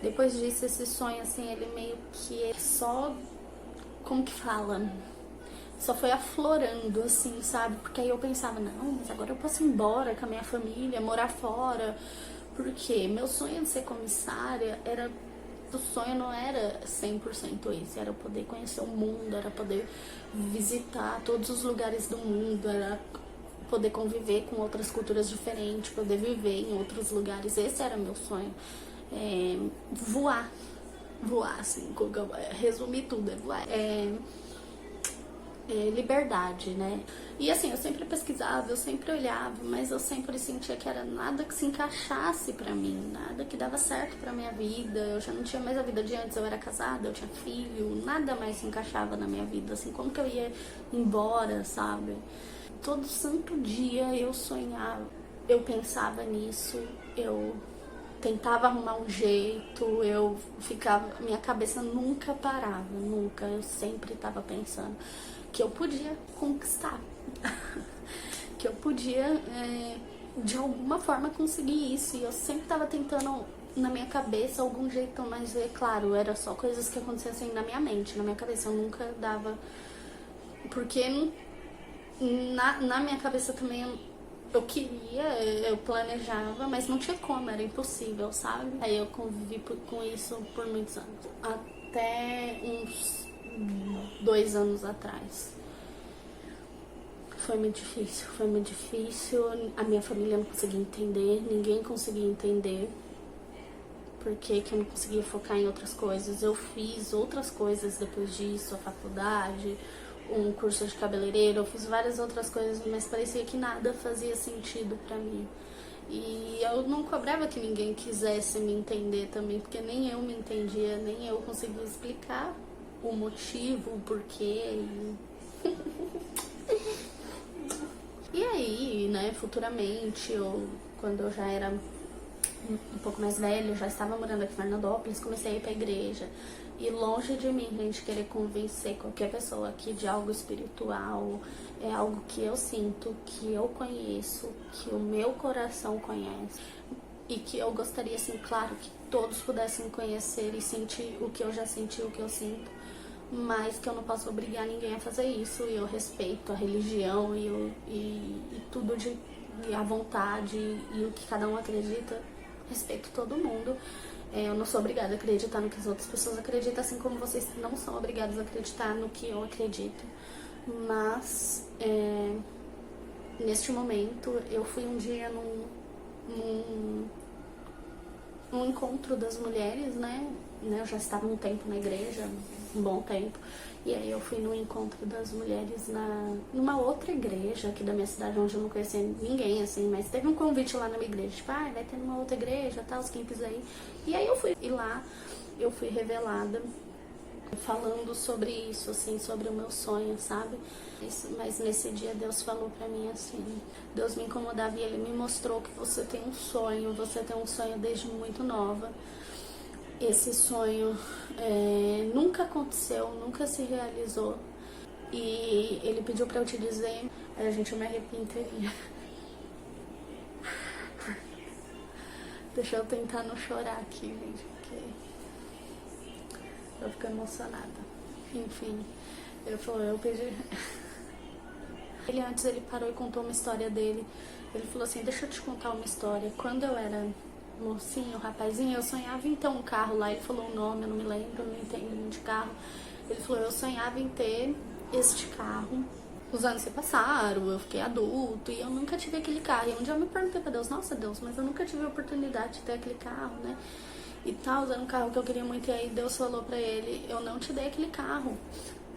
Depois disso, esse sonho, assim, ele meio que é só, como que fala? Só foi aflorando, assim, sabe? Porque aí eu pensava, não, mas agora eu posso ir embora com a minha família, morar fora. Porque meu sonho de ser comissária era... O sonho não era 100% isso, era poder conhecer o mundo, era poder visitar todos os lugares do mundo, era poder conviver com outras culturas diferentes, poder viver em outros lugares. Esse era meu sonho. Voar. Voar, assim, resumir tudo, é voar. Liberdade, né? E assim, eu sempre pesquisava, eu sempre olhava, mas eu sempre sentia que era nada que se encaixasse pra mim, nada que dava certo pra minha vida. Eu já não tinha mais a vida de antes, eu era casada, eu tinha filho, nada mais se encaixava na minha vida, assim, como que eu ia embora, sabe? Todo santo dia eu sonhava, eu pensava nisso, eu tentava arrumar um jeito, eu ficava, minha cabeça nunca parava, nunca, eu sempre estava pensando que eu podia conquistar, que eu podia de alguma forma conseguir isso, e eu sempre estava tentando na minha cabeça algum jeito, mas é claro, era só coisas que aconteciam na minha mente, na minha cabeça, eu nunca dava, porque na minha cabeça também eu queria, eu planejava, mas não tinha como, era impossível, sabe? Aí eu convivi com isso por muitos anos. Até uns 2 anos atrás. Foi muito difícil, foi muito difícil. A minha família não conseguia entender, ninguém conseguia entender porque que eu não conseguia focar em outras coisas. Eu fiz outras coisas depois disso, a faculdade, um curso de cabeleireiro, eu fiz várias outras coisas, mas parecia que nada fazia sentido pra mim. E eu não cobrava que ninguém quisesse me entender também, porque nem eu me entendia, nem eu conseguia explicar o motivo, o porquê. E aí, né, futuramente, quando eu já era um pouco mais velha, já estava morando aqui em Fernandópolis, comecei a ir pra igreja. E longe de mim, gente, querer convencer qualquer pessoa aqui de algo espiritual, é algo que eu sinto, que eu conheço, que o meu coração conhece. E que eu gostaria, assim, claro, que todos pudessem conhecer e sentir o que eu já senti, o que eu sinto. Mas que eu não posso obrigar ninguém a fazer isso, e eu respeito a religião e tudo e a vontade e o que cada um acredita, respeito todo mundo. Eu não sou obrigada a acreditar no que as outras pessoas acreditam, assim como vocês não são obrigados a acreditar no que eu acredito. Mas, neste momento, eu fui um dia num encontro das mulheres, né? Eu já estava um tempo na igreja, um bom tempo, e aí eu fui num encontro das mulheres numa outra igreja aqui da minha cidade, onde eu não conhecia ninguém, assim, mas teve um convite lá na minha igreja, tipo, vai ter numa outra igreja, tal, quem quiser ir. E aí eu fui, e lá eu fui revelada, falando sobre isso, assim, sobre o meu sonho, sabe? Mas nesse dia Deus falou pra mim assim, Deus me incomodava e Ele me mostrou que você tem um sonho desde muito nova. Esse sonho nunca aconteceu, nunca se realizou. E Ele pediu pra eu te dizer, gente, eu me arrepio inteirinha. Deixa eu tentar não chorar aqui, gente, porque eu fico emocionada. Enfim, eu pedi... Ele antes, ele parou e contou uma história dele. Ele falou assim, deixa eu te contar uma história. Quando eu era mocinho, rapazinho, eu sonhava em ter um carro lá. Ele falou o nome, eu não me lembro, não entendo de carro. Ele falou, eu sonhava em ter este carro. Os anos se passaram, eu fiquei adulto e eu nunca tive aquele carro. E um dia eu me perguntei pra Deus, nossa Deus, mas eu nunca tive a oportunidade de ter aquele carro, né? E tal, era um carro que eu queria muito. E aí Deus falou pra ele, eu não te dei aquele carro,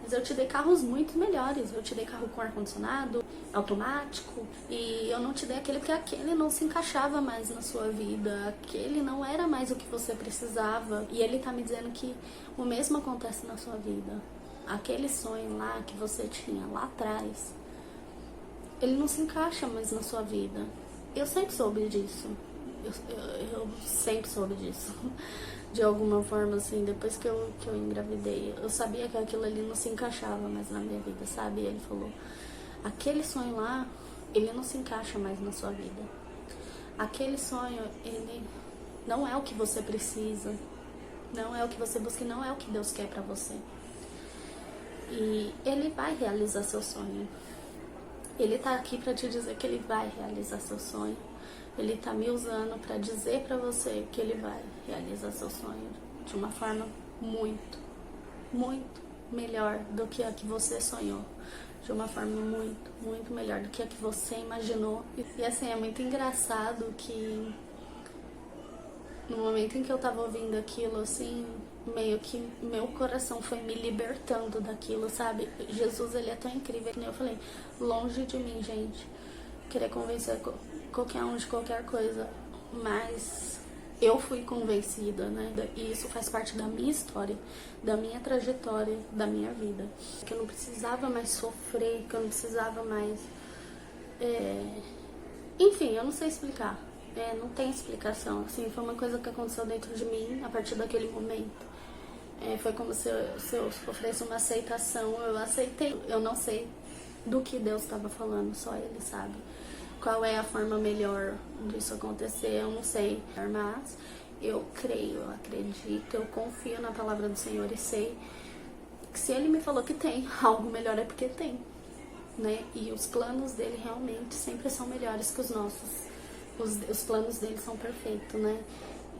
mas eu te dei carros muito melhores. Eu te dei carro com ar-condicionado, automático, e eu não te dei aquele porque aquele não se encaixava mais na sua vida, aquele não era mais o que você precisava. E Ele tá me dizendo que o mesmo acontece na sua vida. Aquele sonho lá que você tinha lá atrás, ele não se encaixa mais na sua vida. Eu sempre soube disso. Eu sempre soube disso. De alguma forma, assim, depois que eu engravidei, eu sabia que aquilo ali não se encaixava mais na minha vida, sabe? E Ele falou, aquele sonho lá, ele não se encaixa mais na sua vida. Aquele sonho, ele não é o que você precisa. não é o que você busca e não é o que Deus quer pra você. E Ele vai realizar seu sonho. Ele tá aqui pra te dizer que Ele vai realizar seu sonho. Ele tá me usando pra dizer pra você que Ele vai realizar seu sonho de uma forma muito, muito melhor do que a que você sonhou. De uma forma muito, muito melhor do que a que você imaginou. E assim, é muito engraçado que no momento em que eu tava ouvindo aquilo, assim, meio que meu coração foi me libertando daquilo, sabe? Jesus, ele é tão incrível, que eu falei, longe de mim, gente, querer convencer qualquer um de qualquer coisa, mas eu fui convencida, né? E isso faz parte da minha história, da minha trajetória, da minha vida. Que eu não precisava mais sofrer, que eu não precisava mais... Enfim, eu não sei explicar. Não tem explicação. Assim, foi uma coisa que aconteceu dentro de mim a partir daquele momento. Foi como se eu sofresse uma aceitação. Eu aceitei. Eu não sei do que Deus estava falando, só Ele sabe. Qual é a forma melhor disso acontecer, eu não sei. Mas eu creio, eu acredito, eu confio na palavra do Senhor e sei que se Ele me falou que tem algo melhor é porque tem, né? E os planos dele realmente sempre são melhores que os nossos. Os planos dele são perfeitos, né?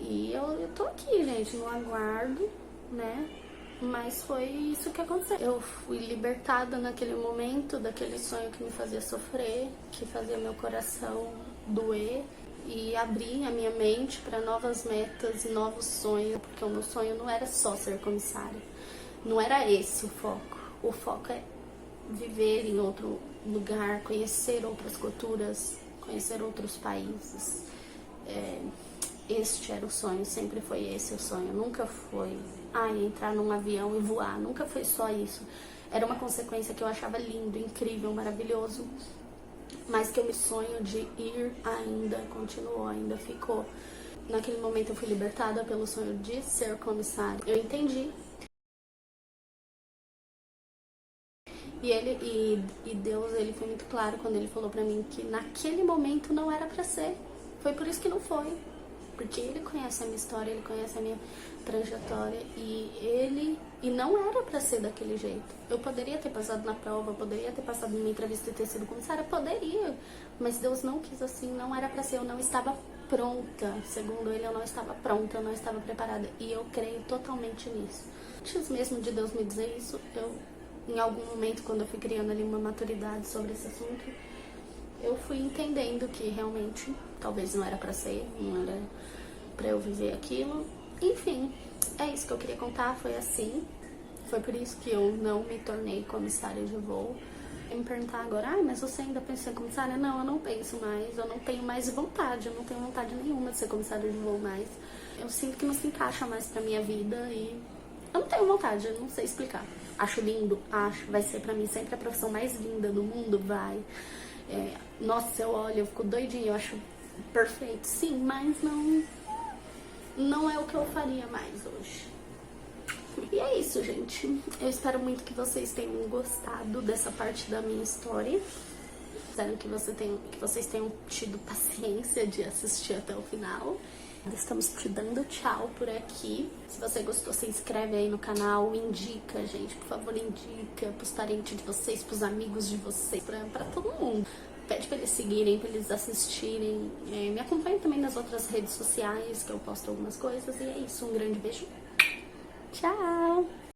E eu tô aqui, gente, no aguardo, né? Mas foi isso que aconteceu. Eu fui libertada naquele momento daquele sonho que me fazia sofrer, que fazia meu coração doer, e abri a minha mente para novas metas e novos sonhos, porque o meu sonho não era só ser comissária. Não era esse o foco. O foco é viver em outro lugar, conhecer outras culturas, conhecer outros países. Este era o sonho, sempre foi esse o sonho. Nunca foi entrar num avião e voar, nunca foi só isso. Era uma consequência que eu achava lindo, incrível, maravilhoso, mas que o meu sonho de ir ainda continuou, ainda ficou. Naquele momento eu fui libertada pelo sonho de ser comissária. Eu entendi. E Deus, ele foi muito claro quando ele falou pra mim que naquele momento não era pra ser. Foi por isso que não foi. Porque ele conhece a minha história, ele conhece a minha trajetória e não era pra ser daquele jeito. Eu poderia ter passado na prova, eu poderia ter passado numa entrevista e ter sido comissária, poderia. Mas Deus não quis assim, não era pra ser, eu não estava pronta. Segundo ele, eu não estava pronta, eu não estava preparada. E eu creio totalmente nisso. Antes mesmo de Deus me dizer isso, em algum momento, quando eu fui criando ali uma maturidade sobre esse assunto, eu fui entendendo que realmente talvez não era pra ser, não era pra eu viver aquilo. Enfim, é isso que eu queria contar, foi assim. Foi por isso que eu não me tornei comissária de voo. E me perguntar agora, mas você ainda pensa em ser comissária? Não, eu não penso mais, eu não tenho mais vontade, eu não tenho vontade nenhuma de ser comissária de voo mais. Eu sinto que não se encaixa mais pra minha vida e eu não tenho vontade, eu não sei explicar. Acho lindo, acho, vai ser pra mim sempre a profissão mais linda do mundo, vai. Nossa, eu olho, eu fico doidinha, eu acho perfeito, sim, mas não é o que eu faria mais hoje. E é isso, gente. Eu espero muito que vocês tenham gostado dessa parte da minha história. Espero que vocês tenham tido paciência de assistir até o final. Estamos te dando tchau por aqui. Se você gostou, se inscreve aí no canal, indica, gente, por favor, indica pros parentes de vocês, pros amigos de vocês, pra todo mundo. Pede pra eles seguirem, pra eles assistirem. Me acompanhe também nas outras redes sociais, que eu posto algumas coisas. E é isso, um grande beijo. Tchau!